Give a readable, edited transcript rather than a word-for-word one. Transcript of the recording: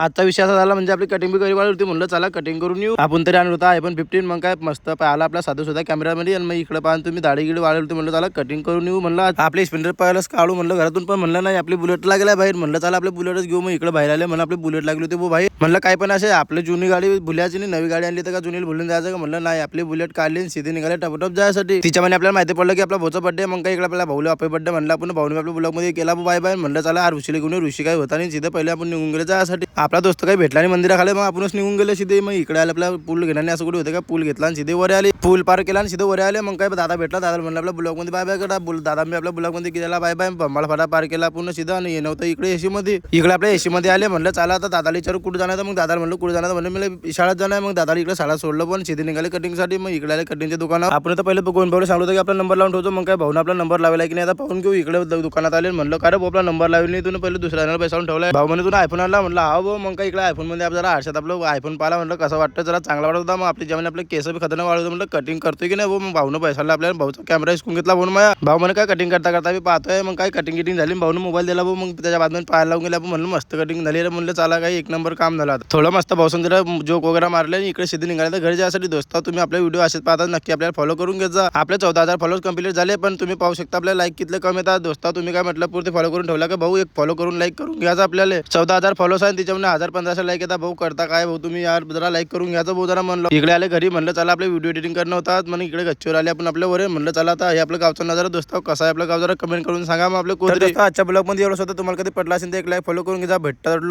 आजचा विषय असा झाला म्हणजे आपली कटिंग बी करी वाढली होती, म्हणलं चला कटिंग करून येऊ. आपण तरी आणलं होता आयफोन 15. मग काय मस्त पाहिला आपला साधा सुद्धा कॅमेरामध्ये. आणि मग इकडे पाहून तुम्ही दाढी गिडी वाढवली होती, म्हणलं चला कटिंग करून येऊ. म्हणलं आपली स्प्लेंडर पहिलाच काढू म्हणलं घरातून, पण म्हणलं नाही आपली बुलेट लागला बाहेर. म्हणलं चला आपले बुलेटच घेऊ. मग इकडे बाहेर आले, म्हणलं आपली बुलेट लागली होती भाई. म्हणलं काय पण असे आपली जुनी गाडी भुलायची नाही, नवी गाडी आणली तर का जुनी भुलून जायचं का. म्हणलं नाही आपली बुलेट काढली सीधे निघाले टपटप जायसाठी. तिच्यामध्ये आपल्याला माहिती पडलं की आपला भाऊचा बर्थडे. मग काय इकडे आपला भाऊला हॅपी बर्थडे म्हणलं आपण. भाऊने आपल्या ब्लॉग मध्ये केला बाय बाय. म्हणलं चला ऋषीला घेऊन ऋषी काय होता नाही, सीधे पहिले आपण निघून गेले जायसाठी. आपला दोस्त काही भेटला नाही मंदिराखाली, मग आपणच निघून गेले सीधे. मग इकडे आले आपला पूल घेण्याने, असं कुठे होतं का पूल घेतला आणि सीधे वर आले. पूल पार केला आणि सीधे वर आले. मग काय दादा भेटला, दादा म्हणलं आपल्या ब्लॉग मध्ये बाय बाय करा. दादा मी आपल्या ब्लॉग मध्ये केला बाय बाय. बंबाळ फाटा पार केला पूर्ण सीधा. आणि हे नव्हतं इकडे एसी मध्ये. इकडे आपल्या एसी मध्ये आले. म्हणलं चला आता दादाला विचारू कुठे जाणार. मग दादा म्हणलं कुठे जाणार, म्हणलं मला शाळेत जाणार. मग दादाला इकडे शाळा सोडलं, पण सीधे निघाले कटिंगसाठी. मग इकडे आले कटिंगच्या दुकानात. आपण तर पहिले गोविंद भाऊला सांगतो की आपला नंबर लावून ठेवतो. मग काय भाऊन आपला नंबर लावला की नाही आता पाहून घेऊ. इकडे दुकानात आले. म्हणलं का रे भाऊ आपला नंबर लावला नाही, तुम्ही पहिले दुसऱ्याला पैसा ठेवलाय. भाऊ म्हणे तुला आयफोन आणला. म्हणलं हा भाऊ. मग काय इकडे आयफोन मध्ये आप जरा आरशात आपलं आयफोन पाहिला. म्हणलं कसं वाटतं, जरा चांगला वाटत होता. मग आपली जेवण आपले केस बी खतरनाक वाढत. म्हणलं कटिंग करतोय की नाही भाऊ. मग भाऊनं पैसा आपल्याला भाऊचा कॅमेरा हिसकून घेतला. भाऊ माझ्या भाऊ म्हणे काय कटिंग करता करता मी पाहतोय. मग काय कटिंग झाली. भाऊनं मोबाईल दिला भाऊ. मग त्याच्या बाजून पाहायला लावून गेला. म्हणलं मस्त कटिंग झाली. म्हणलं चला काही एक नंबर काम झालं. थोडं मस्त भाऊसन जरा जोक वगैरे मारले आणि इकडे सीधे निघाले. तर घरी जायसाठी दोस्त तुम्ही आपले व्हिडिओ असेच पाहता, नक्की आपल्याला फॉलो करून घेत जा. आपले 14,000 फॉलोअर्स कंप्लीट झाले, पण तुम्ही पाहू शकता आपल्या लाईक कितले कमी येतात. दोस्त तुम्ही काय म्हटलं पुरते फॉलो करून ठेवला का भाऊ, एक फॉलो करून लाईक करून घ्यायचा. आपल्याला 14,000 फॉलोअर्स आहे, त्याच्यामध्ये 1,000-1,500 लाईक येतात. भाऊ करता काय भाऊ तुम्ही यार, जरा लाईक करून घ्यायचं भाऊ. जरा म्हणलं इकडे आले घरी, म्हणलं चला आपले व्हिडिओ एडिटिंग करणं होतात. म्हणून इकडे गच्चीवर आले आपण आपल्या वर. म्हणलं चला आता हे आपलं गावचा नजारा दोस्त कसा आहे आपलं गाव, जरा कमेंट करून सांगा. मग आपले कोणते आजच्या ब्लॉग मध्ये एवढं होतं. तुम्हाला कधी पडला असेल तर एक लाईक फॉलो करून घ्या. भेटतात